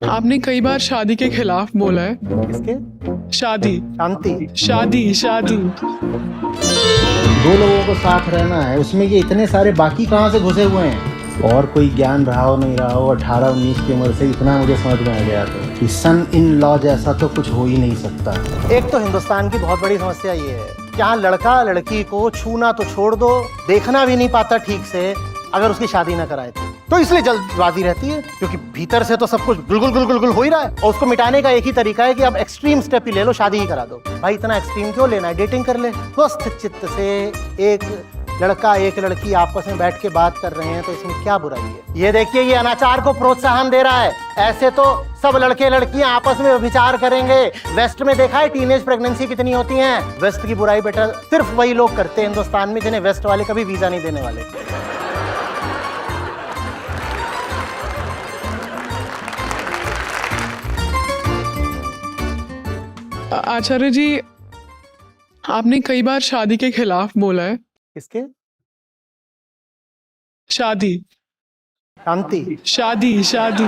आपने कई बार शादी के खिलाफ बोला है। किसके? शादी शांति। शादी शादी दो लोगों को साथ रहना है, उसमें ये इतने सारे बाकी कहाँ से घुसे हुए हैं? और कोई ज्ञान रहा हो नहीं रहा हो, 18-19 की उम्र से इतना मुझे समझ में आ गया था कि सन इन लॉ जैसा तो कुछ हो ही नहीं सकता। एक तो हिंदुस्तान की बहुत बड़ी समस्या ये है कि यहाँ लड़का लड़की को छूना तो छोड़ दो, देखना भी नहीं पाता ठीक से अगर उसकी शादी ना कराए तो इसलिए जल्दबाजी रहती है, क्योंकि भीतर से तो सब कुछ गुलगुल गुल गुल गुल हो ही रहा है और उसको मिटाने का एक ही तरीका है कि अब एक्सट्रीम स्टेप ही ले लो, शादी ही करा दो। भाई इतना एक्सट्रीम क्यों लेना है, डेटिंग कर ले। स्वस्थ चित्त से एक लड़का एक लड़की आपस में बैठ के बात कर रहे हैं तो इसमें क्या बुराई है। ये देखिए, ये अनाचार को प्रोत्साहन दे रहा है। ऐसे तो सब लड़के लड़कियां आपस में विचार करेंगे। वेस्ट में देखा है टीनेज प्रेगनेंसी कितनी होती है। वेस्ट की बुराई बेटा सिर्फ वही लोग करते हैं हिंदुस्तान में जिन्हें वेस्ट वाले कभी वीजा नहीं देने वाले। आचार्य जी, आपने कई बार शादी के खिलाफ बोला है। किसके? शादी शांति। शादी शादी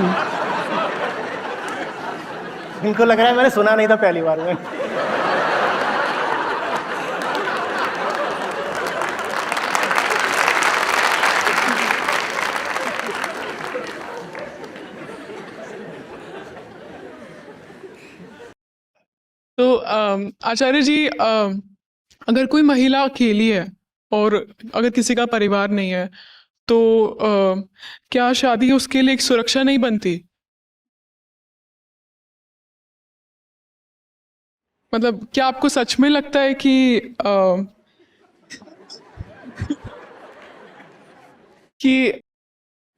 इनको लग रहा है मैंने सुना नहीं था पहली बार में। तो आचार्य जी, अगर कोई महिला अकेली है और अगर किसी का परिवार नहीं है तो क्या शादी उसके लिए एक सुरक्षा नहीं बनती? मतलब क्या आपको सच में लगता है कि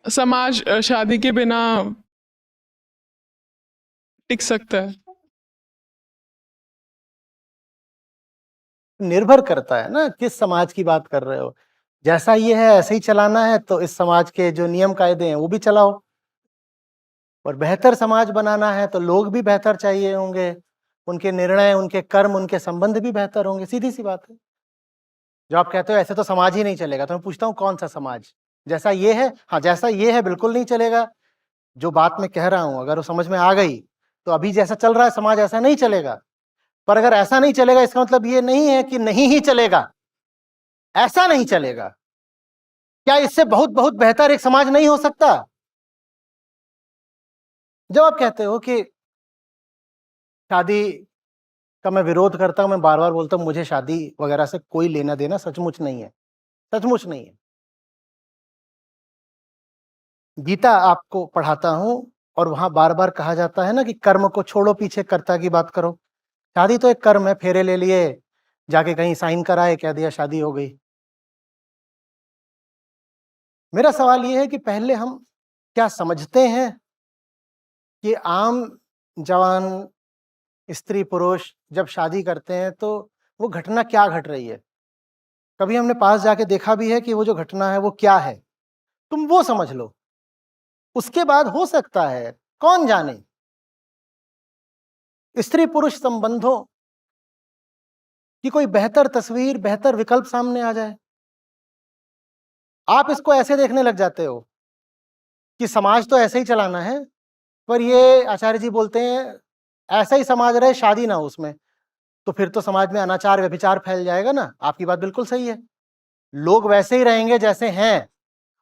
समाज शादी के बिना टिक सकता है? निर्भर करता है ना किस समाज की बात कर रहे हो। जैसा ये है ऐसे ही चलाना है तो इस समाज के जो नियम कायदे हैं वो भी चलाओ, और बेहतर समाज बनाना है तो लोग भी बेहतर चाहिए होंगे, उनके निर्णय उनके कर्म उनके संबंध भी बेहतर होंगे। सीधी सी बात है। जो आप कहते हो ऐसे तो समाज ही नहीं चलेगा, तो मैं पूछता हूँ कौन सा समाज? जैसा ये है, हाँ जैसा ये है बिल्कुल नहीं चलेगा। जो बात मैं कह रहा हूं अगर वो समझ में आ गई तो अभी जैसा चल रहा है समाज ऐसा नहीं चलेगा। पर अगर ऐसा नहीं चलेगा इसका मतलब ये नहीं है कि नहीं ही चलेगा, ऐसा नहीं चलेगा। क्या इससे बहुत बहुत बेहतर एक समाज नहीं हो सकता? जब आप कहते हो कि शादी का मैं विरोध करता हूं, मैं बार बार बोलता हूं मुझे शादी वगैरह से कोई लेना देना सचमुच नहीं है, सचमुच नहीं है। गीता आपको पढ़ाता हूं और वहां बार बार कहा जाता है ना कि कर्म को छोड़ो, पीछे कर्ता की बात करो। शादी तो एक कर्म है, फेरे ले लिए, जाके कहीं साइन कराए, कह दिया शादी हो गई। मेरा सवाल यह है कि पहले हम क्या समझते हैं कि आम जवान स्त्री पुरुष जब शादी करते हैं तो वो घटना क्या घट रही है? कभी हमने पास जाके देखा भी है कि वो जो घटना है वो क्या है? तुम वो समझ लो, उसके बाद हो सकता है कौन जाने स्त्री पुरुष संबंधों की कोई बेहतर तस्वीर, बेहतर विकल्प सामने आ जाए। आप इसको ऐसे देखने लग जाते हो कि समाज तो ऐसे ही चलाना है, पर ये आचार्य जी बोलते हैं ऐसा ही समाज रहे, शादी ना हो उसमें, तो फिर तो समाज में अनाचार व्यभिचार फैल जाएगा ना। आपकी बात बिल्कुल सही है, लोग वैसे ही रहेंगे जैसे हैं,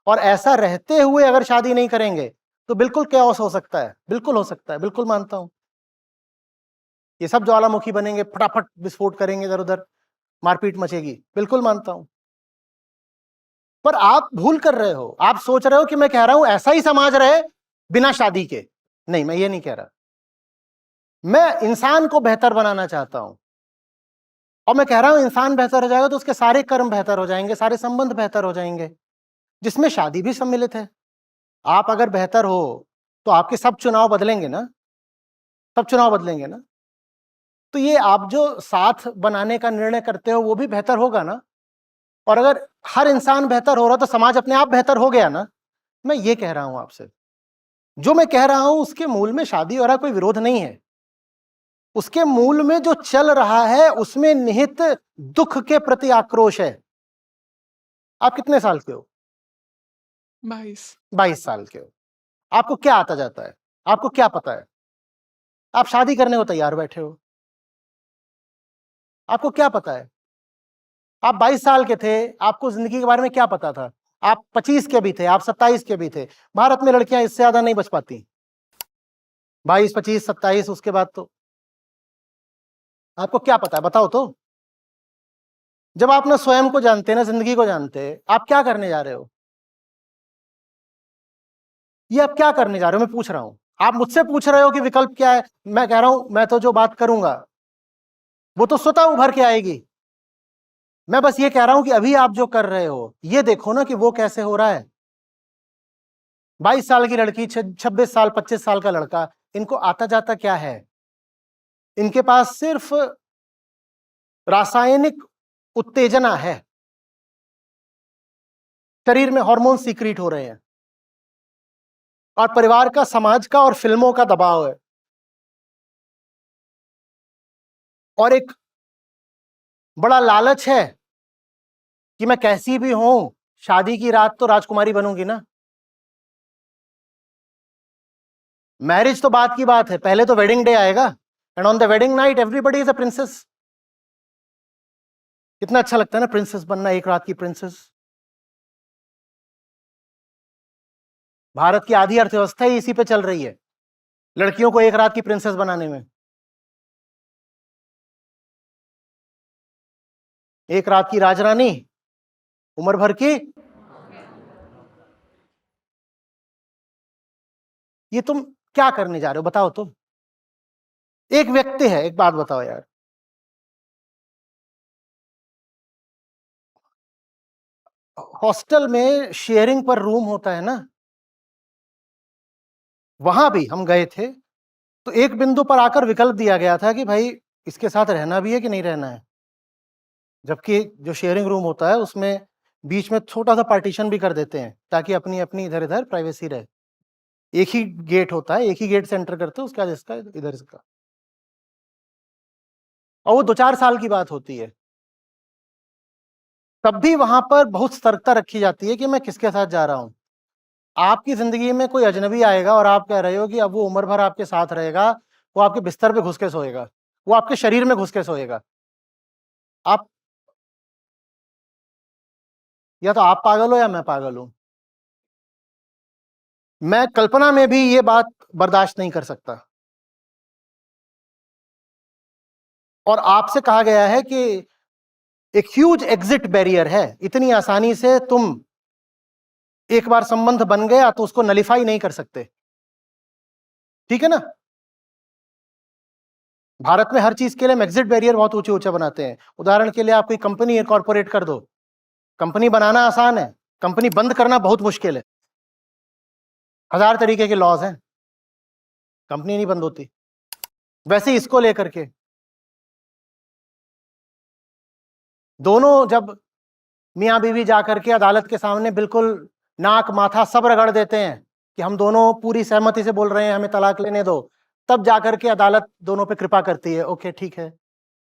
और ऐसा रहते हुए अगर शादी नहीं करेंगे तो बिल्कुल कैओस हो सकता है। बिल्कुल हो सकता है, बिल्कुल मानता हूं। ये सब ज्वालामुखी बनेंगे, फटाफट विस्फोट करेंगे, इधर उधर मारपीट मचेगी, बिल्कुल मानता हूं। पर आप भूल कर रहे हो, आप सोच रहे हो कि मैं कह रहा हूं ऐसा ही समाज रहे बिना शादी के। नहीं, मैं ये नहीं कह रहा। मैं इंसान को बेहतर बनाना चाहता हूं, और मैं कह रहा हूं इंसान बेहतर हो जाएगा तो उसके सारे कर्म बेहतर हो जाएंगे, सारे संबंध बेहतर हो जाएंगे, जिसमें शादी भी सम्मिलित है। आप अगर बेहतर हो तो आपके सब चुनाव बदलेंगे ना, सब चुनाव बदलेंगे ना। तो ये आप जो साथ बनाने का निर्णय करते हो वो भी बेहतर होगा ना। और अगर हर इंसान बेहतर हो रहा तो समाज अपने आप बेहतर हो गया ना। मैं ये कह रहा हूं आपसे, जो मैं कह रहा हूं उसके मूल में शादी और कोई विरोध नहीं है। उसके मूल में जो चल रहा है उसमें निहित दुख के प्रति आक्रोश है। आप कितने साल के हो? 22। 22 साल के हो। आपको क्या आता जाता है? आपको क्या पता है? आप शादी करने को तैयार बैठे हो, आपको क्या पता है? आप 22 साल के थे, आपको जिंदगी के बारे में क्या पता था? आप 25 के भी थे, आप 27 के भी थे। भारत में लड़कियां इससे ज्यादा नहीं बच पाती, 22, 25, 27, उसके बाद तो आपको क्या पता है? बताओ तो। जब आप ना स्वयं को जानते, ना जिंदगी को जानते, आप क्या करने जा रहे हो? ये आप क्या करने जा रहे हो? मैं पूछ रहा हूं। आप मुझसे पूछ रहे हो कि विकल्प क्या है। मैं कह रहा हूं, मैं तो जो बात करूंगा वो तो स्वतः उभर के आएगी। मैं बस ये कह रहा हूं कि अभी आप जो कर रहे हो, ये देखो ना कि वो कैसे हो रहा है। 22 साल की लड़की, 26 साल, 25 साल का लड़का, इनको आता जाता क्या है? इनके पास सिर्फ रासायनिक उत्तेजना है, शरीर में हार्मोन सीक्रेट हो रहे हैं, और परिवार का, समाज का और फिल्मों का दबाव है, और एक बड़ा लालच है कि मैं कैसी भी हूं, शादी की रात तो राजकुमारी बनूंगी ना। मैरिज तो बात की बात है, पहले तो वेडिंग डे आएगा, and on the wedding night everybody is a princess. कितना अच्छा लगता है ना प्रिंसेस बनना, एक रात की प्रिंसेस। भारत की आधी अर्थव्यवस्था ही इसी पे चल रही है, लड़कियों को एक रात की प्रिंसेस बनाने में। एक रात की राजरानी, उम्र भर की। ये तुम क्या करने जा रहे हो? बताओ तो। एक व्यक्ति है, एक बात बताओ यार, हॉस्टल में शेयरिंग पर रूम होता है ना, वहां भी हम गए थे, तो एक बिंदु पर आकर विकल्प दिया गया था कि भाई इसके साथ रहना भी है कि नहीं रहना है। जबकि जो शेयरिंग रूम होता है उसमें बीच में छोटा सा पार्टीशन भी कर देते हैं ताकि अपनी अपनी इधर इधर प्राइवेसी रहे। एक ही गेट होता है, एक ही गेट से एंटर करते हो, उसके बाद इसका इधर इसका, और वो 2-4 साल की बात होती है। तब भी वहां पर बहुत सतर्कता रखी जाती है कि मैं किसके साथ जा रहा हूं। आपकी जिंदगी में कोई अजनबी आएगा और आप कह रहे हो कि अब वो उम्र भर आपके साथ रहेगा, वो आपके बिस्तर पे घुस के सोएगा, वो आपके शरीर में घुस के सोएगा। आप, या तो आप पागल हो या मैं पागल हूं। मैं कल्पना में भी ये बात बर्दाश्त नहीं कर सकता। और आपसे कहा गया है कि एक ह्यूज एग्जिट बैरियर है, इतनी आसानी से तुम, एक बार संबंध बन गया तो उसको नलिफाई नहीं कर सकते, ठीक है ना। भारत में हर चीज के लिए हम एग्जिट बैरियर बहुत ऊंचे ऊंचे बनाते हैं। उदाहरण के लिए आप कोई कंपनी इनकॉर्पोरेट कर दो, कंपनी बनाना आसान है, कंपनी बंद करना बहुत मुश्किल है। 1000 तरीके के लॉज हैं, कंपनी नहीं बंद होती। वैसे इसको लेकर के दोनों जब मियां बीवी जाकर के अदालत के सामने बिल्कुल नाक माथा सब रगड़ देते हैं कि हम दोनों पूरी सहमति से बोल रहे हैं हमें तलाक लेने दो, तब जाकर के अदालत दोनों पे कृपा करती है, ओके ठीक है।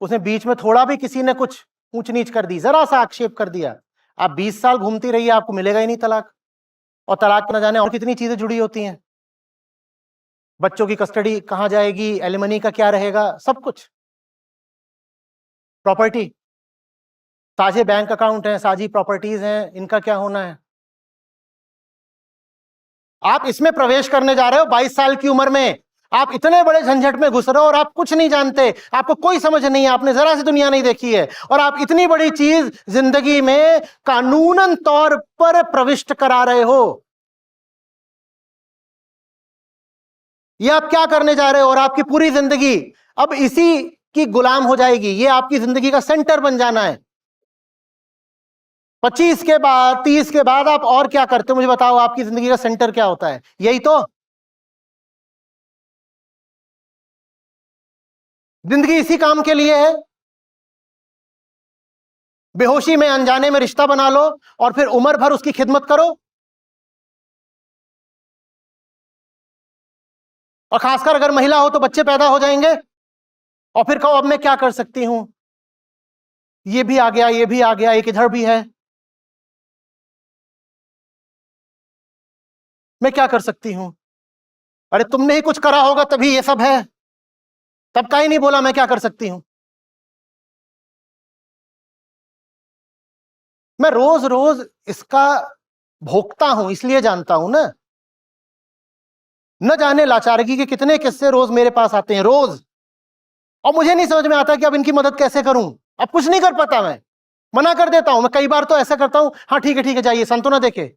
उसने बीच में थोड़ा भी किसी ने कुछ ऊंच नीच कर दी, जरा सा आक्षेप कर दिया, आप 20 साल घूमती रहिए, आपको मिलेगा ही नहीं तलाक। और तलाक न जाने और कितनी चीजें जुड़ी होती हैं, बच्चों की कस्टडी कहां जाएगी, एलिमनी का क्या रहेगा, सब कुछ, प्रॉपर्टी, साझे बैंक अकाउंट हैं, साझी प्रॉपर्टीज हैं, इनका क्या होना है। आप इसमें प्रवेश करने जा रहे हो 22 साल की उम्र में, आप इतने बड़े झंझट में घुस रहे हो और आप कुछ नहीं जानते, आपको कोई समझ नहीं है, आपने जरा सी दुनिया नहीं देखी है, और आप इतनी बड़ी चीज जिंदगी में कानूनन तौर पर प्रविष्ट करा रहे हो। ये आप क्या करने जा रहे हो? और आपकी पूरी जिंदगी अब इसी की गुलाम हो जाएगी, ये आपकी जिंदगी का सेंटर बन जाना है। 25 के बाद, 30 के बाद आप और क्या करते हो मुझे बताओ? आपकी जिंदगी का सेंटर क्या होता है? यही तो। जिंदगी इसी काम के लिए है। बेहोशी में, अनजाने में रिश्ता बना लो और फिर उम्र भर उसकी खिदमत करो, और खासकर अगर महिला हो तो बच्चे पैदा हो जाएंगे, और फिर कहो अब मैं क्या कर सकती हूं, ये भी आ गया, ये भी आ गया, एक इधर भी है, मैं क्या कर सकती हूं। अरे तुमने ही कुछ करा होगा तभी ये सब है, तब का ही नहीं बोला मैं क्या कर सकती हूं। मैं रोज रोज इसका भोगता हूं, इसलिए जानता हूं ना। न जाने लाचारगी के कितने किस्से रोज मेरे पास आते हैं, रोज, और मुझे नहीं समझ में आता कि अब इनकी मदद कैसे करूं। अब कुछ नहीं कर पाता, मैं मना कर देता हूं। मैं कई बार तो ऐसा करता हूं, हाँ ठीक है जाइए, संतो ना देखे।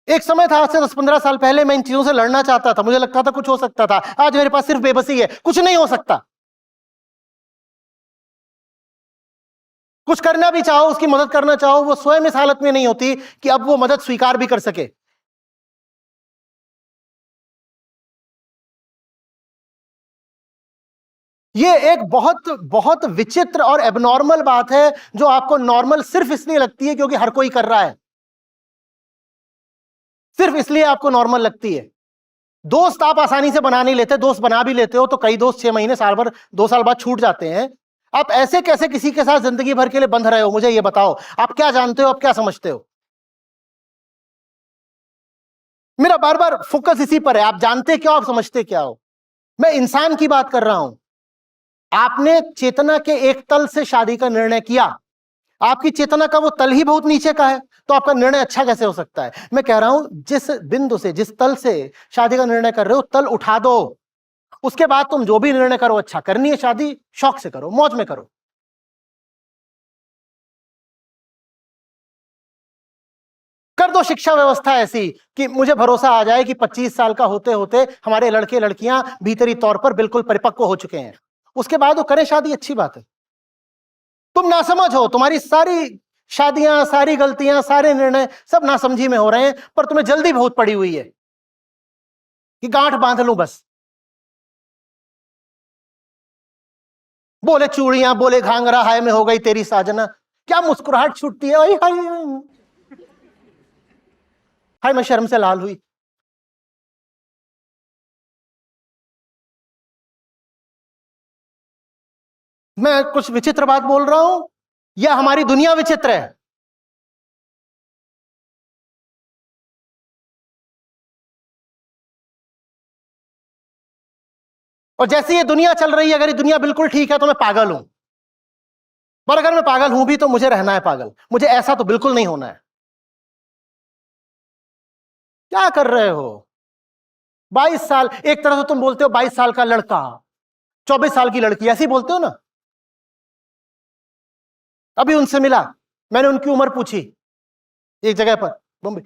एक समय था, आज से 10-15 साल पहले, मैं इन चीजों से लड़ना चाहता था, मुझे लगता था कुछ हो सकता था। आज मेरे पास सिर्फ बेबसी है, कुछ नहीं हो सकता। कुछ करना भी चाहो, उसकी मदद करना चाहो, वो स्वयं इस हालत में नहीं होती कि अब वो मदद स्वीकार भी कर सके। ये एक बहुत बहुत विचित्र और एबनॉर्मल बात है, जो आपको नॉर्मल सिर्फ इसलिए लगती है क्योंकि हर कोई कर रहा है। सिर्फ इसलिए आपको नॉर्मल लगती है। दोस्त आप आसानी से बना नहीं लेते, दोस्त बना भी लेते हो तो कई दोस्त 6 महीने, साल भर, 2 साल बाद छूट जाते हैं। आप ऐसे कैसे किसी के साथ जिंदगी भर के लिए बंध रहे हो, मुझे ये बताओ। आप क्या जानते हो, आप क्या समझते हो? मेरा बार बार फोकस इसी पर है, आप जानते क्या हो, आप समझते क्या हो। मैं इंसान की बात कर रहा हूं। आपने चेतना के एक तल से शादी का निर्णय किया, आपकी चेतना का वो तल ही बहुत नीचे का है, तो आपका निर्णय अच्छा कैसे हो सकता है? मैं कह रहा हूं, जिस बिंदु से, जिस तल से शादी का निर्णय कर रहे हो, तल उठा दो। उसके बाद तुम जो भी निर्णय करो, अच्छा, करनी है शादी, शौक से करो, मौज में करो। कर दो शिक्षा व्यवस्था ऐसी कि मुझे भरोसा आ जाए कि 25 साल का होते होते हमारे लड़के लड़कियां भीतरी तौर पर बिल्कुल परिपक्व हो चुके हैं, उसके बाद वो करें शादी, अच्छी बात है। तुम नासमझ हो, तुम्हारी सारी शादियां, सारी गलतियां, सारे निर्णय सब नासमझी में हो रहे हैं, पर तुम्हें जल्दी बहुत पड़ी हुई है कि गांठ बांध लूं बस। बोले चूड़ियां, बोले घांगरा, हाय में हो गई तेरी साजना, क्या मुस्कुराहट छूटती है, हाय हाय हाय, मैं शर्म से लाल हुई। मैं कुछ विचित्र बात बोल रहा हूं या हमारी दुनिया विचित्र है? और जैसे ये दुनिया चल रही है, अगर ये दुनिया बिल्कुल ठीक है तो मैं पागल हूं, पर अगर मैं पागल हूं भी तो मुझे रहना है पागल, मुझे ऐसा तो बिल्कुल नहीं होना है। क्या कर रहे हो? 22 साल, एक तरह से तुम बोलते हो 22 साल का लड़का, 24 साल की लड़की, ऐसे ही बोलते हो ना। अभी उनसे मिला, मैंने उनकी उम्र पूछी एक जगह पर, मुंबई,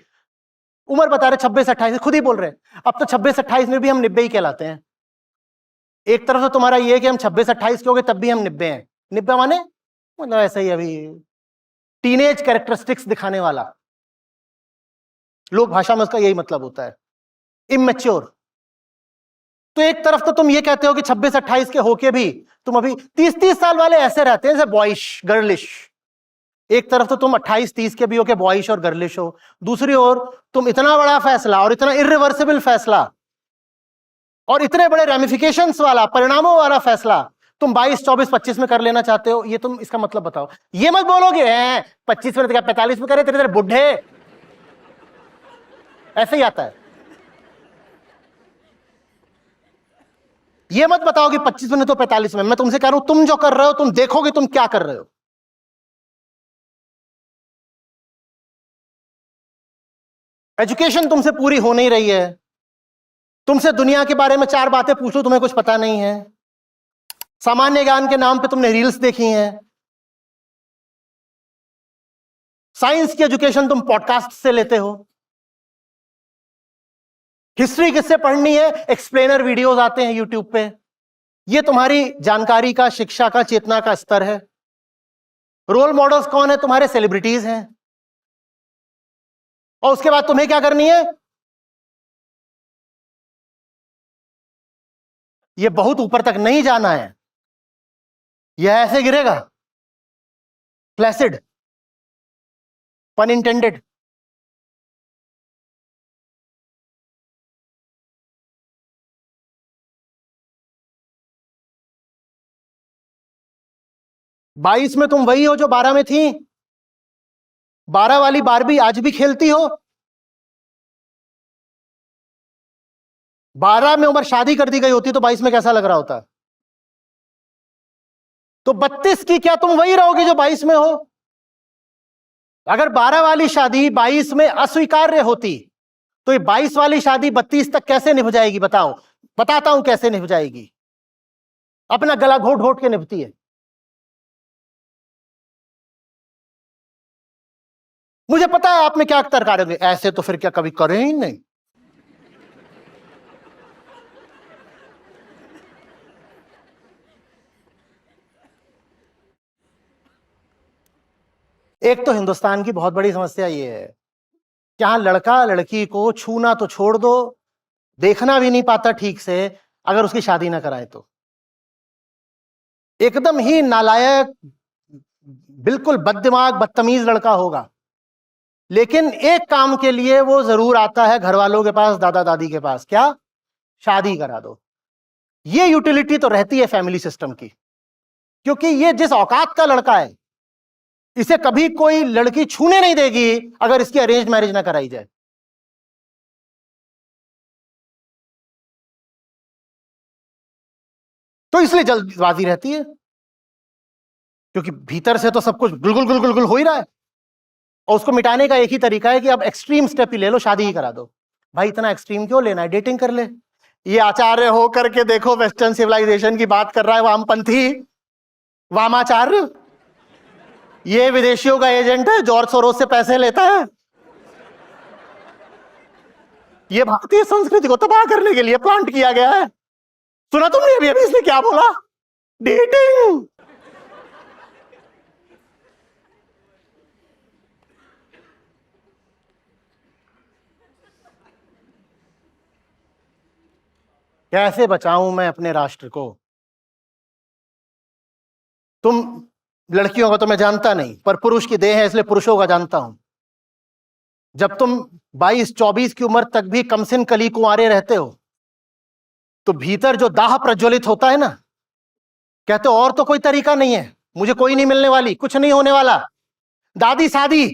उम्र बता रहे 26-28, खुद ही बोल रहे अब तो 26-28 में भी हम 90 ही कहलाते हैं। एक तरफ तो तुम्हारा ये है कि हम 26-28 के हो गए तब भी हम 90 हैं। 90 माने मतलब ऐसा ही, अभी टीनेज कैरेक्टरिस्टिक्स दिखाने वाला, लोक भाषा में उसका यही मतलब होता है, इमेच्योर। तो एक तरफ तो तुम ये कहते हो कि 26-28 के होके भी तुम अभी 30-30 साल वाले ऐसे रहते हैं जैसे बॉयश, गर्लिश। एक तरफ तो तुम 28-30 के भी हो के बॉयश और गर्लिश हो, दूसरी ओर तुम इतना बड़ा फैसला और इतना इरिवर्सिबल फैसला और इतने बड़े रेमिफिकेशंस वाला, परिणामों वाला फैसला तुम 22, 24, 25 में कर लेना चाहते हो। ये तुम, इसका मतलब बताओ। ये मत बोलोगे 25 में, 45 में करे, तेरे बुढ़े, ऐसे ही आता है। ये मत बताओ कि 25 में तो 45 में। मैं तुमसे कह रहा हूं, तुम जो कर रहे हो, तुम देखोगे तुम क्या कर रहे हो। एजुकेशन तुमसे पूरी हो नहीं रही है, तुमसे दुनिया के बारे में 4 बातें पूछ लो तुम्हें कुछ पता नहीं है, सामान्य ज्ञान के नाम पे तुमने रील्स देखी हैं, साइंस की एजुकेशन तुम पॉडकास्ट से लेते हो, हिस्ट्री किससे पढ़नी है, एक्सप्लेनर वीडियोस आते हैं यूट्यूब पे। ये तुम्हारी जानकारी का, शिक्षा का, चेतना का स्तर है। रोल मॉडल्स कौन है तुम्हारे? सेलिब्रिटीज हैं। और उसके बाद तुम्हें क्या करनी है? ये बहुत ऊपर तक नहीं जाना है, यह ऐसे गिरेगा, फ्लैसिड, पन इंटेंडेड। बाईस में तुम वही हो जो 12 में थी। 12 वाली बारबी आज भी खेलती हो? 12 में उम्र शादी कर दी गई होती तो 22 में कैसा लग रहा होता? तो 32 की क्या तुम वही रहोगे जो 22 में हो? अगर 12 वाली शादी 22 में अस्वीकार्य होती तो ये 22 वाली शादी 32 तक कैसे निभ जाएगी? बताओ, बताता हूं कैसे निभ जाएगी। अपना गला घोट घोट के निभती है। मुझे पता है आप में क्या तर्क आ रहे, ऐसे तो फिर क्या कभी करें ही नहीं। एक तो हिंदुस्तान की बहुत बड़ी समस्या ये है कि यहां लड़का लड़की को छूना तो छोड़ दो, देखना भी नहीं पाता ठीक से अगर उसकी शादी ना कराए तो। एकदम ही नालायक, बिल्कुल बददिमाग बदतमीज लड़का होगा, लेकिन एक काम के लिए वो जरूर आता है घर वालों के पास, दादा दादी के पास, क्या? शादी करा दो। ये यूटिलिटी तो रहती है फैमिली सिस्टम की, क्योंकि ये जिस औकात का लड़का है इसे कभी कोई लड़की छूने नहीं देगी अगर इसकी अरेंज मैरिज ना कराई जाए। तो इसलिए जल्दबाजी रहती है, क्योंकि भीतर से तो सब कुछ गुलगुल गुलगुल गुल हो ही रहा है, और उसको मिटाने का एक ही तरीका है कि अब एक्सट्रीम स्टेप ही ले लो, शादी ही करा दो। भाई इतना एक्सट्रीम क्यों लेना है, डेटिंग कर ले। ये आचार्य हो करके देखो वेस्टर्न सिविलाइजेशन की बात कर रहा है, वामपंथी, वामाचार्य। ये विदेशियों का एजेंट है, जॉर्ज सोरोस से पैसे लेता है। ये भारतीय संस्कृति को तबाह करने के लिए प्लांट किया गया है। सुना तुमने अभी अभी इसने क्या बोला? डेटिंग। कैसे बचाऊं मैं अपने राष्ट्र को? तुम लड़कियों का तो मैं जानता नहीं, पर पुरुष की देह है इसलिए पुरुषों का जानता हूं। जब तुम 22-24 की उम्र तक भी कमसिन कली कुंवारे रहते हो तो भीतर जो दाह प्रज्वलित होता है ना, कहते हो और तो कोई तरीका नहीं है, मुझे कोई नहीं मिलने वाली, कुछ नहीं होने वाला, दादी शादी।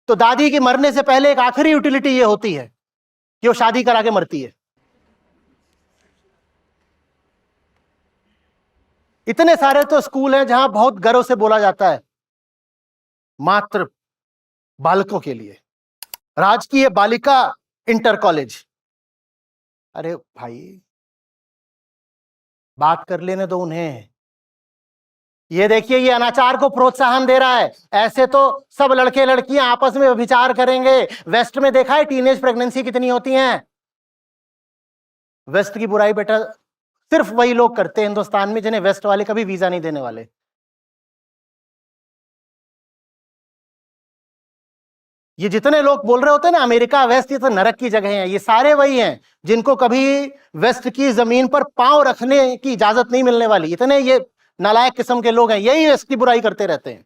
तो दादी के मरने से पहले एक आखिरी यूटिलिटी ये होती है कि वो शादी करा के मरती है। इतने सारे तो स्कूल हैं जहां बहुत गर्व से बोला जाता है मात्र बालकों के लिए, राजकीय बालिका इंटर कॉलेज। अरे भाई बात कर लेने दो उन्हें। ये देखिए ये अनाचार को प्रोत्साहन दे रहा है। ऐसे तो सब लड़के लड़कियां आपस में व्यभिचार करेंगे। वेस्ट में देखा है टीनेज प्रेगनेंसी कितनी होती हैं। वेस्ट की बुराई बेटा सिर्फ वही लोग करते हैं हिंदुस्तान में जिन्हें वेस्ट वाले कभी वीजा नहीं देने वाले। ये जितने लोग बोल रहे होते हैं ना अमेरिका वेस्ट ये तो नरक की जगह है, ये सारे वही हैं जिनको कभी वेस्ट की जमीन पर पांव रखने की इजाजत नहीं मिलने वाली। इतने ये नालायक किस्म के लोग हैं, यही वेस्ट की बुराई करते रहते हैं।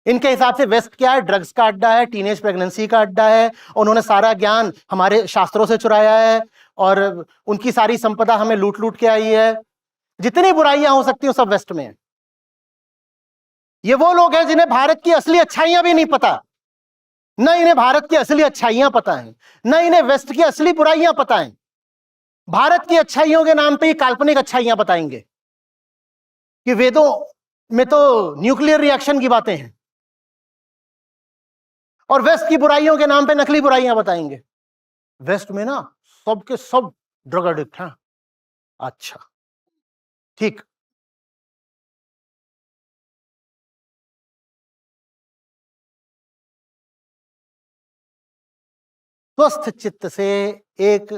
इनके हिसाब से वेस्ट क्या है? ड्रग्स का अड्डा है, टीनेज प्रेगनेंसी का अड्डा है। उन्होंने सारा ज्ञान हमारे शास्त्रों से चुराया है और उनकी सारी संपदा हमें लूट लूट के आई है। जितनी बुराइयां हो सकती हैं सब वेस्ट में है। ये वो लोग हैं जिन्हें भारत की असली अच्छाइयां भी नहीं पता। न इन्हें भारत की असली अच्छाइयां पता है, न इन्हें वेस्ट की असली बुराइयां पता है। भारत की अच्छाइयों के नाम पे ये काल्पनिक अच्छाइयां बताएंगे कि वेदों में तो न्यूक्लियर रिएक्शन की बातें हैं, और वेस्ट की बुराइयों के नाम पे नकली बुराइयां बताएंगे। वेस्ट में ना सबके सब ड्रग एडिक्ट हैं। अच्छा ठीक, स्वस्थ चित्त से एक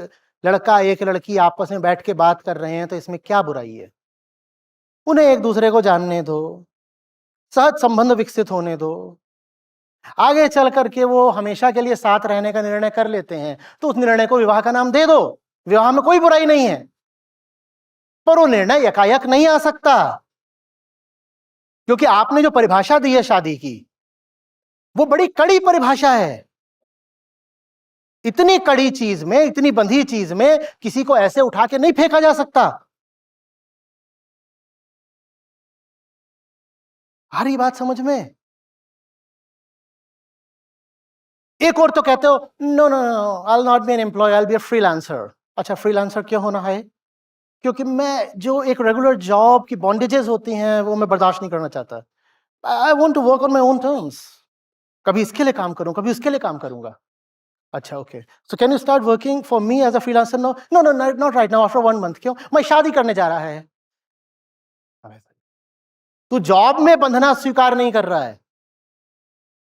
लड़का एक लड़की आपस में बैठ के बात कर रहे हैं तो इसमें क्या बुराई है? उन्हें एक दूसरे को जानने दो, सहज संबंध विकसित होने दो। आगे चल करके वो हमेशा के लिए साथ रहने का निर्णय कर लेते हैं तो उस निर्णय को विवाह का नाम दे दो। विवाह में कोई बुराई नहीं है, पर वो निर्णय एकाएक नहीं आ सकता, क्योंकि आपने जो परिभाषा दी है शादी की वो बड़ी कड़ी परिभाषा है। इतनी कड़ी चीज में, इतनी बंधी चीज में किसी को ऐसे उठा के नहीं फेंका जा सकता। आ रही बात समझ में? एक और तो कहते हो no no no, I will not be an employ, I will be a freelancer. अच्छा, फ्रीलांसर क्यों होना है? क्योंकि मैं जो एक रेगुलर जॉब की बॉन्डेजेस होती हैं वो मैं बर्दाश्त नहीं करना चाहता। I want to work on my own terms. कभी इसके लिए काम करूं, कभी उसके लिए काम करूंगा। अच्छा, okay, so can you start working for me as a freelancer? No no no, not right now, after 1 month. क्यों? मैं शादी करने जा रहा है। तू जॉब में बंधना स्वीकार नहीं कर रहा है,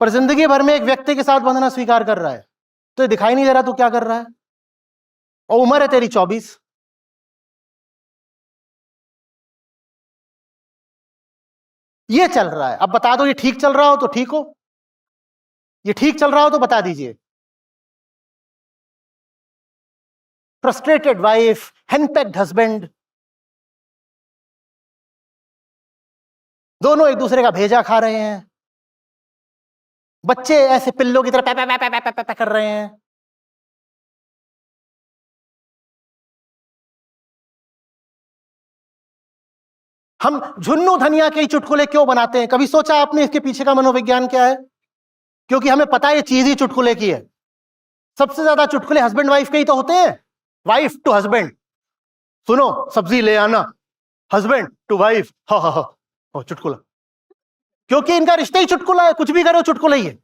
पर जिंदगी भर में एक व्यक्ति के साथ बंधना स्वीकार कर रहा है। तो ये दिखाई नहीं दे रहा तू क्या कर रहा है? और उम्र है तेरी 24। ये चल रहा है। अब बता दो, ये ठीक चल रहा हो तो ठीक हो, ये ठीक चल रहा हो तो बता दीजिए। फ्रस्ट्रेटेड वाइफ, हेनपेक्ड हस्बैंड, दोनों एक दूसरे का भेजा खा रहे हैं। बच्चे ऐसे पिल्लों की तरह पै पै पै पै पै पै पै कर रहे हैं। हम झुन्नू धनिया के ही चुटकुले क्यों बनाते हैं? कभी सोचा आपने इसके पीछे का मनोविज्ञान क्या है? क्योंकि हमें पता है ये चीज ही चुटकुले की है। सबसे ज्यादा चुटकुले हस्बैंड वाइफ के ही तो होते हैं। वाइफ टू हस्बैंड, सुनो सब्जी ले आना, हस्बैंड टू वाइफ, हा हा हा, चुटकुला। क्योंकि इनका रिश्ता ही चुटकुला है, कुछ भी करो चुटकुला ही है।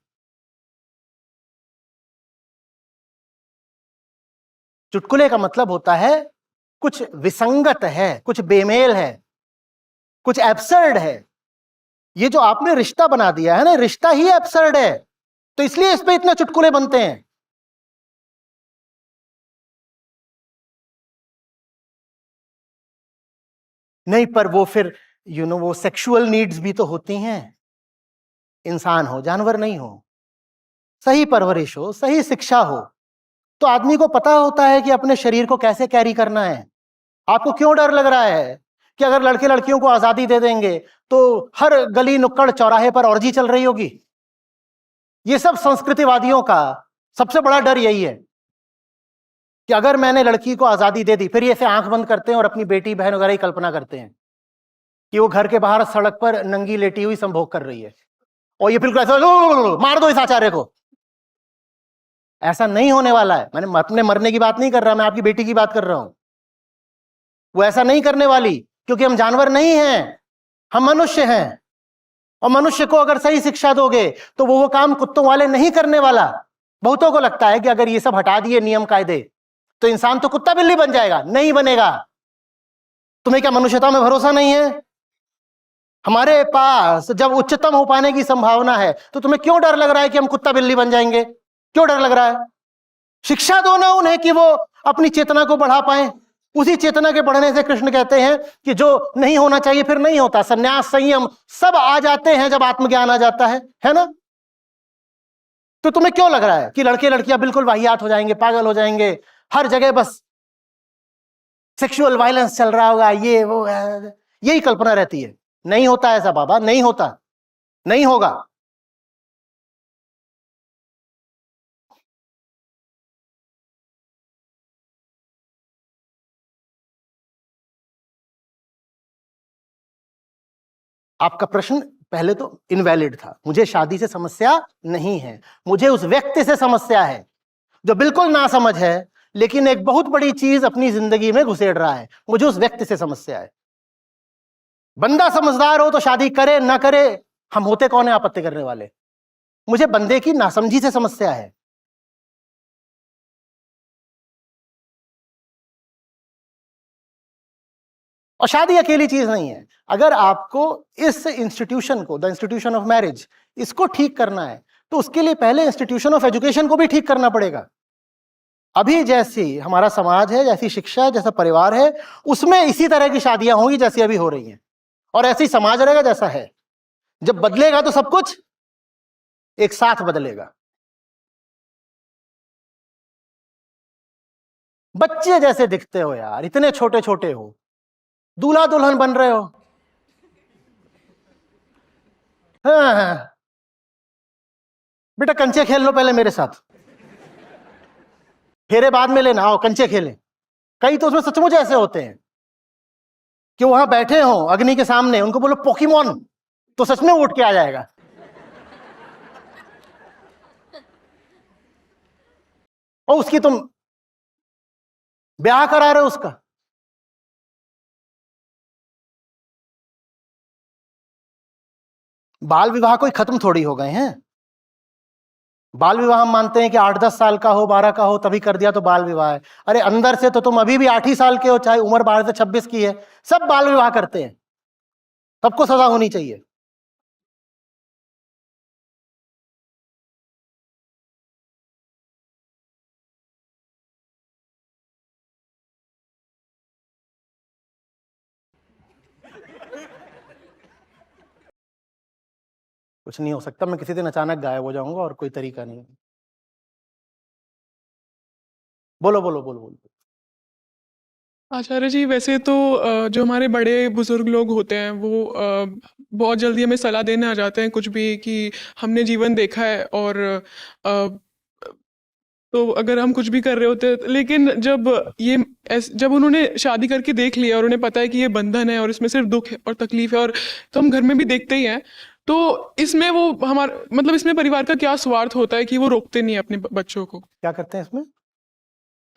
चुटकुले का मतलब होता है कुछ विसंगत है, कुछ बेमेल है, कुछ एब्सर्ड है। ये जो आपने रिश्ता बना दिया है ना, रिश्ता ही एब्सर्ड है, तो इसलिए इस पे इतने चुटकुले बनते हैं। नहीं, पर वो फिर वो सेक्सुअल नीड्स भी तो होती हैं। इंसान हो, जानवर नहीं हो, सही परवरिश हो, सही शिक्षा हो, तो आदमी को पता होता है कि अपने शरीर को कैसे कैरी करना है। आपको क्यों डर लग रहा है कि अगर लड़के लड़कियों को आजादी दे देंगे तो हर गली नुक्कड़ चौराहे पर ऑर्जी चल रही होगी? ये सब संस्कृतिवादियों का सबसे बड़ा डर यही है कि अगर मैंने लड़की को आजादी दे दी, फिर ये ऐसे आंख बंद करते हैं और अपनी बेटी बहन वगैरह की कल्पना करते हैं कि वो घर के बाहर सड़क पर नंगी लेटी हुई संभोग कर रही है, और ये बिल्कुल ऐसा मार दो इस आचार्य को। ऐसा नहीं होने वाला है। मैंने अपने मरने की बात नहीं कर रहा, मैं आपकी बेटी की बात कर रहा हूं। वो ऐसा नहीं करने वाली, क्योंकि हम जानवर नहीं हैं, हम मनुष्य हैं। और मनुष्य को अगर सही शिक्षा दोगे तो वो काम कुत्तों वाले नहीं करने वाला। बहुतों को लगता है कि अगर ये सब हटा दिए नियम कायदे तो इंसान तो कुत्ता बिल्ली बन जाएगा। नहीं बनेगा। तुम्हें क्या मनुष्यता में भरोसा नहीं है? हमारे पास जब उच्चतम हो पाने की संभावना है तो तुम्हें क्यों डर लग रहा है कि हम कुत्ता बिल्ली बन जाएंगे? क्यों डर लग रहा है? शिक्षा दो ना उन्हें कि वो अपनी चेतना को बढ़ा पाए। उसी चेतना के बढ़ने से कृष्ण कहते हैं कि जो नहीं होना चाहिए फिर नहीं होता। संन्यास, संयम सब आ जाते हैं जब आत्मज्ञान आ जाता है ना? तो तुम्हें क्यों लग रहा है कि लड़के लड़कियां बिल्कुल वाहियात हो जाएंगे, पागल हो जाएंगे, हर जगह बस सेक्सुअल वायलेंस चल रहा होगा, ये वो, यही कल्पना रहती है। नहीं होता ऐसा बाबा, नहीं होता, नहीं होगा। आपका प्रश्न पहले तो इनवैलिड था। मुझे शादी से समस्या नहीं है, मुझे उस व्यक्ति से समस्या है जो बिल्कुल ना समझ है लेकिन एक बहुत बड़ी चीज अपनी जिंदगी में घुसेड़ रहा है। मुझे उस व्यक्ति से समस्या है। बंदा समझदार हो तो शादी करे ना करे, हम होते कौन है आपत्ति करने वाले? मुझे बंदे की नासमझी से समस्या है। और शादी अकेली चीज नहीं है। अगर आपको इस इंस्टीट्यूशन को, द इंस्टीट्यूशन ऑफ मैरिज, इसको ठीक करना है तो उसके लिए पहले इंस्टीट्यूशन ऑफ एजुकेशन को भी ठीक करना पड़ेगा। अभी जैसी हमारा समाज है, जैसी शिक्षा है, जैसा परिवार है, उसमें इसी तरह की शादियां होंगी जैसी अभी हो रही हैं, और ऐसे ही समाज रहेगा जैसा है। जब बदलेगा तो सब कुछ एक साथ बदलेगा। बच्चे जैसे दिखते हो यार, इतने छोटे छोटे हो, दूल्हा दुल्हन बन रहे हो। हाँ, बेटा कंचे खेल लो पहले मेरे साथ, फेरे बाद में लेना, आओ कंचे खेलें। कई तो उसमें सचमुच ऐसे होते हैं कि वहां बैठे हो अग्नि के सामने, उनको बोलो पोकेमोन, तो सच में उठ के आ जाएगा। और उसकी तुम ब्याह करा रहे हो उसका। बाल विवाह कोई खत्म थोड़ी हो गए हैं। बाल विवाह हम मानते हैं कि 8-10 साल का हो, 12 का हो, तभी कर दिया तो बाल विवाह है। अरे अंदर से तो तुम अभी भी 8 ही साल के हो, चाहे उम्र 12 से 26 की है, सब बाल विवाह करते हैं। सबको सजा होनी चाहिए। कुछ नहीं हो सकता, मैं किसी दिन अचानक गायब हो जाऊंगा और कोई तरीका नहीं है। बोलो बोलो बोलो बोलो। आचार्य जी, वैसे तो जो हमारे बड़े बुजुर्ग लोग होते हैं वो बहुत जल्दी हमें सलाह देने आ जाते हैं कुछ भी, कि हमने जीवन देखा है और तो अगर हम कुछ भी कर रहे होते हैं, लेकिन जब उन्होंने शादी करके देख लिया और उन्हें पता है कि ये बंधन है और इसमें सिर्फ दुख है और तकलीफ है, और तो हम घर में भी देखते ही हैं, तो इसमें वो हमारा मतलब इसमें परिवार का क्या स्वार्थ होता है कि वो रोकते नहीं है अपने बच्चों को? क्या करते हैं इसमें?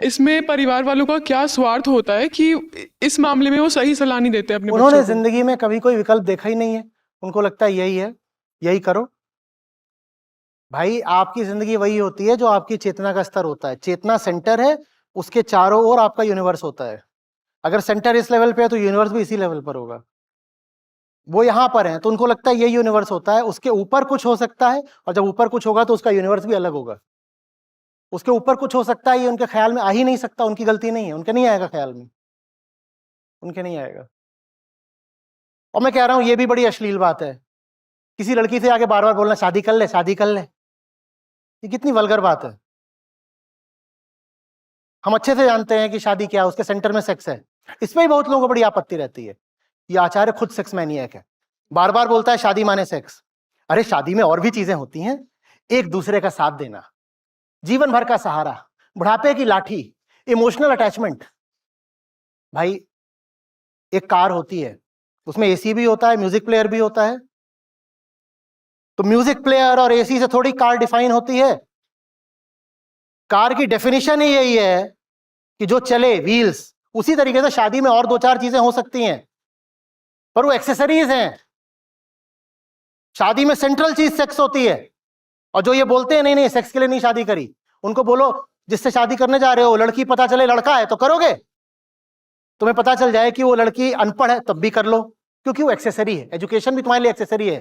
इसमें परिवार वालों का क्या स्वार्थ होता है कि इस मामले में वो सही सलाह नहीं देते अपने उन्होंने बच्चों को? जिंदगी में कभी कोई विकल्प देखा ही नहीं है, उनको लगता है यही है, यही करो। भाई आपकी जिंदगी वही होती है जो आपकी चेतना का स्तर होता है। चेतना सेंटर है, उसके चारों ओर आपका यूनिवर्स होता है। अगर सेंटर इस लेवल पे है तो यूनिवर्स भी इसी लेवल पर होगा। वो यहां पर है तो उनको लगता है ये यूनिवर्स होता है, उसके ऊपर कुछ हो सकता है, और जब ऊपर कुछ होगा तो उसका यूनिवर्स भी अलग होगा। उसके ऊपर कुछ हो सकता है, ये उनके ख्याल में आ ही नहीं सकता। उनकी गलती नहीं है, उनके नहीं आएगा ख्याल में, उनके नहीं आएगा। और मैं कह रहा हूं ये भी बड़ी अश्लील बात है, किसी लड़की से आगे बार बार बोलना शादी कर ले, शादी कर ले। ये कितनी वल्गर बात है। हम अच्छे से जानते हैं कि शादी क्या है, उसके सेंटर में सेक्स है। इसमें ही बहुत लोगों को बड़ी आपत्ति रहती है। ये आचार्य खुद सेक्स मैनियक है, बार बार बोलता है शादी माने सेक्स। अरे शादी में और भी चीजें होती हैं, एक दूसरे का साथ देना, जीवन भर का सहारा, बुढ़ापे की लाठी, इमोशनल अटैचमेंट। भाई एक कार होती है, उसमें एसी भी होता है, म्यूजिक प्लेयर भी होता है। तो म्यूजिक प्लेयर और एसी से थोड़ी कार डिफाइन होती है। कार की डेफिनेशन ही यही है कि जो चले, व्हील्स। उसी तरीके से शादी में और 2-4 चीजें हो सकती हैं, पर वो एक्सेसरीज हैं। शादी में सेंट्रल चीज सेक्स होती है। और जो ये बोलते हैं नहीं नहीं सेक्स के लिए नहीं शादी करी, उनको बोलो जिससे शादी करने जा रहे हो लड़की पता चले लड़का है तो करोगे? तुम्हें पता चल जाए कि वो लड़की अनपढ़ है तब भी कर लो, क्योंकि वो एक्सेसरी है। एजुकेशन भी तुम्हारे लिए एक्सेसरी है।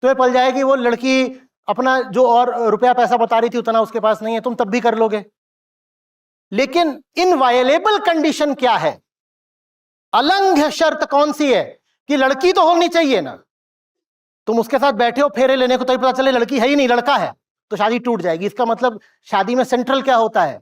तुम्हें पल जाए कि वो लड़की अपना जो और रुपया पैसा बता रही थी उतना उसके पास नहीं है, तुम तब भी कर लोगे। लेकिन इनवायलेबल कंडीशन क्या है, अलंघ्य शर्त कौन सी है कि लड़की तो होनी चाहिए ना। तुम उसके साथ बैठे हो फेरे लेने को, तो पता चले लड़की है ही नहीं, लड़का है, तो शादी टूट जाएगी। इसका मतलब शादी में सेंट्रल क्या होता है?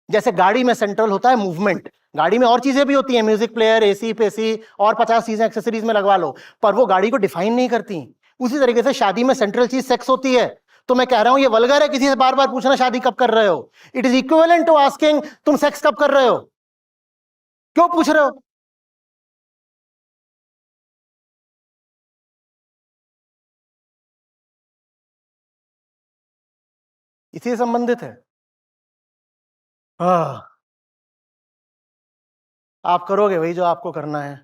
जैसे गाड़ी में सेंट्रल होता है मूवमेंट, गाड़ी में और चीजें भी होती हैं, म्यूजिक प्लेयर, एसी पेसी और 50 चीजें एक्सेसरीज में लगवा लो, पर वो गाड़ी को डिफाइन नहीं करती। उसी तरीके से शादी में सेंट्रल चीज सेक्स होती है। तो मैं कह रहा हूं ये वल्गर है किसी से बार बार पूछना शादी कब कर रहे हो। It is equivalent to asking तुम सेक्स कब कर रहे हो। क्यों पूछ रहे हो? इसी से संबंधित है। आप करोगे वही जो आपको करना है,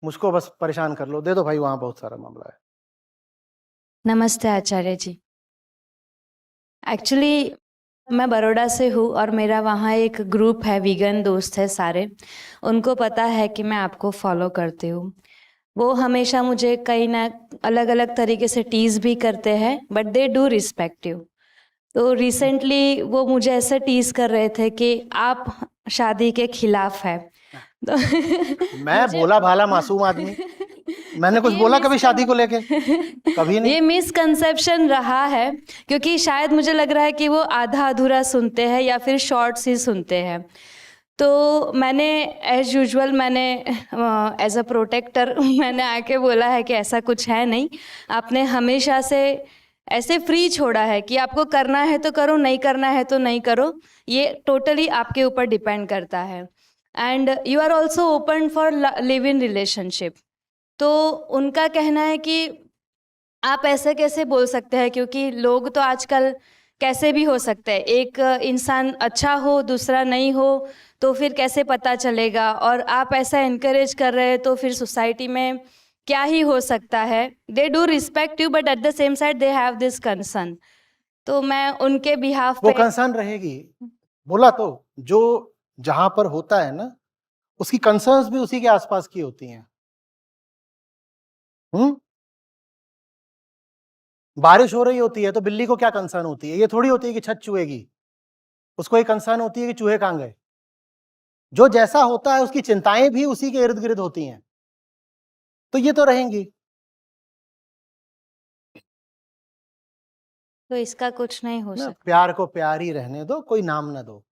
मुझको बस परेशान कर लो। दे दो भाई, वहां बहुत सारा मामला है। नमस्ते आचार्य जी। एक्चुअली मैं बड़ौदा से हूँ और मेरा वहाँ एक ग्रुप है, वीगन दोस्त है सारे। उनको पता है कि मैं आपको फॉलो करती हूँ। वो हमेशा मुझे कहीं ना अलग अलग तरीके से टीज भी करते हैं, but they do respect you. तो रिसेंटली वो मुझे ऐसे टीज कर रहे थे कि आप शादी के खिलाफ है। तो मैं भोला भाला मासूम आदमी, मैंने कुछ बोला कभी शादी को लेके? कभी नहीं। ये मिसकंसेप्शन रहा है, क्योंकि शायद मुझे लग रहा है कि वो आधा अधूरा सुनते हैं या फिर शॉर्ट्स ही सुनते हैं। तो मैंने एज यूजुअल मैंने एज अ प्रोटेक्टर मैंने आके बोला है कि ऐसा कुछ है नहीं। आपने हमेशा से ऐसे फ्री छोड़ा है कि आपको करना है तो करो, नहीं करना है तो नहीं करो। ये टोटली आपके ऊपर डिपेंड करता है। And you are also open for live in relationship. तो उनका कहना है कि आप ऐसे कैसे बोल सकते हैं, क्योंकि लोग तो आजकल कैसे भी हो सकता है, एक इंसान अच्छा हो दूसरा नहीं हो तो फिर कैसे पता चलेगा, और आप ऐसा इनकरेज कर रहे हैं तो फिर सोसाइटी में क्या ही हो सकता है। They do respect you but at the same side they have this concern, तो मैं उनके बिहाफ वो पे कंसर्न रहेगी, बोला तो, जो जहां पर होता है ना उसकी कंसर्न्स भी उसी के आसपास की होती हैं। बारिश हो रही होती है तो बिल्ली को क्या कंसर्न होती है, ये थोड़ी होती है कि छत चुएगी, उसको एक कंसर्न होती है कि चूहे कहां गए। जो जैसा होता है उसकी चिंताएं भी उसी के इर्द गिर्द होती हैं, तो ये तो रहेंगी। तो इसका कुछ नहीं हो ना, सकता। प्यार को प्यार ही रहने दो, कोई नाम ना दो।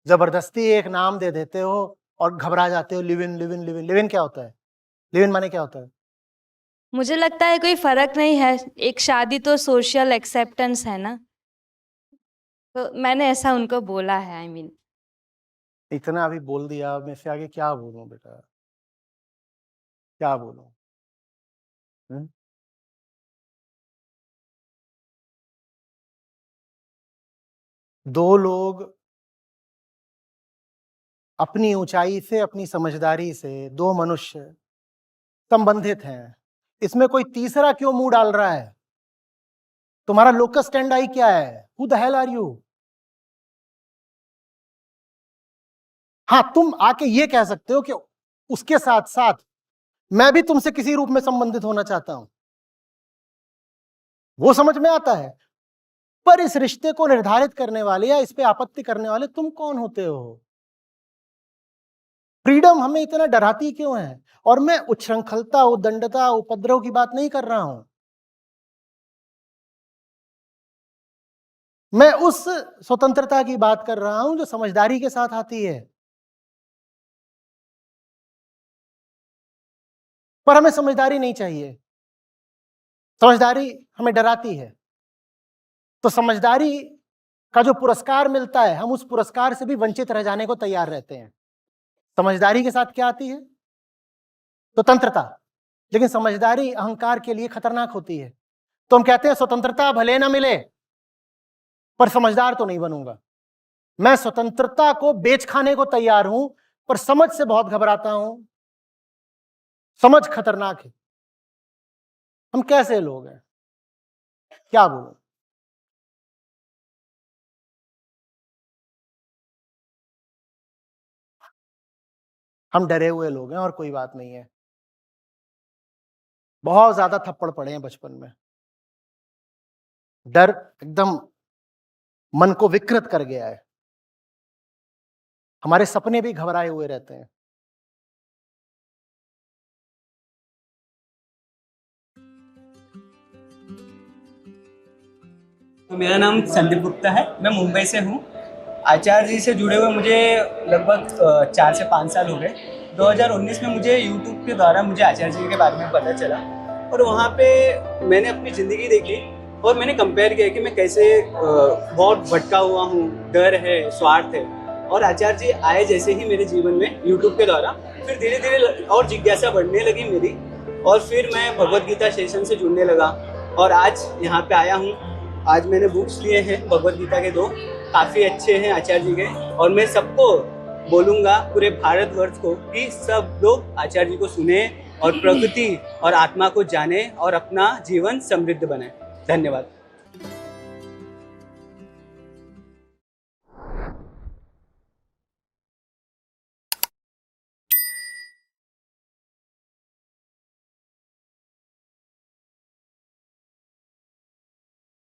जबरदस्ती एक नाम दे देते हो और घबरा जाते हो। Live in live in live in, live in क्या होता है? लिव इन माने क्या होता है? मुझे लगता है कोई फर्क नहीं है, एक शादी तो सोशल एक्सेप्टेंस है ना, तो मैंने ऐसा उनको बोला है। आई मीन इतना अभी बोल दिया, मैं से आगे क्या बोलूं बेटा, क्या बोलूं? हम्म? दो लोग अपनी ऊंचाई से, अपनी समझदारी से, दो मनुष्य संबंधित हैं, इसमें कोई तीसरा क्यों मुंह डाल रहा है? तुम्हारा लोकस स्टैंडाई क्या है? Who the hell are you? हाँ, तुम आके ये कह सकते हो कि उसके साथ साथ मैं भी तुमसे किसी रूप में संबंधित होना चाहता हूं, वो समझ में आता है। पर इस रिश्ते को निर्धारित करने वाले या इस पे आपत्ति करने वाले तुम कौन होते हो? फ्रीडम हमें इतना डराती क्यों है? और मैं उच्छृंखलता, उद्दंडता, उपद्रव की बात नहीं कर रहा हूं, मैं उस स्वतंत्रता की बात कर रहा हूं जो समझदारी के साथ आती है। पर हमें समझदारी नहीं चाहिए, समझदारी हमें डराती है। तो समझदारी का जो पुरस्कार मिलता है, हम उस पुरस्कार से भी वंचित रह जाने को तैयार रहते हैं। समझदारी के साथ क्या आती है? स्वतंत्रता। लेकिन समझदारी अहंकार के लिए खतरनाक होती है। तो हम कहते हैं स्वतंत्रता भले ना मिले पर समझदार तो नहीं बनूंगा। मैं स्वतंत्रता को बेच खाने को तैयार हूं, पर समझ से बहुत घबराता हूं। समझ खतरनाक है। हम कैसे लोग हैं, क्या बोलूं? हम डरे हुए लोग हैं और कोई बात नहीं है। बहुत ज्यादा थप्पड़ पड़े हैं बचपन में, डर एकदम मन को विकृत कर गया है। हमारे सपने भी घबराए हुए रहते हैं। तो मेरा नाम संदीप गुप्ता है, मैं मुंबई से हूँ। आचार्य जी से जुड़े हुए मुझे लगभग 4 से 5 साल हो गए। 2019 में मुझे यूट्यूब के द्वारा मुझे आचार्य जी के बारे में पता चला और वहाँ पे मैंने अपनी ज़िंदगी देखी और मैंने कंपेयर किया कि मैं कैसे बहुत भटका हुआ हूँ, डर है, स्वार्थ है। और आचार्य जी आए जैसे ही मेरे जीवन में यूट्यूब के द्वारा, फिर धीरे धीरे और जिज्ञासा बढ़ने लगी मेरी, और फिर मैं भगवद गीता सेशन से जुड़ने लगा और आज यहाँ पे आया हूँ। आज मैंने बुक्स लिए हैं भगवद गीता के 2, काफ़ी अच्छे हैं आचार्य जी के, और मैं सबको बोलूँगा, पूरे भारतवर्ष को, कि सब लोग आचार्य जी को सुने और प्रकृति और आत्मा को जाने और अपना जीवन समृद्ध बनाए। धन्यवाद।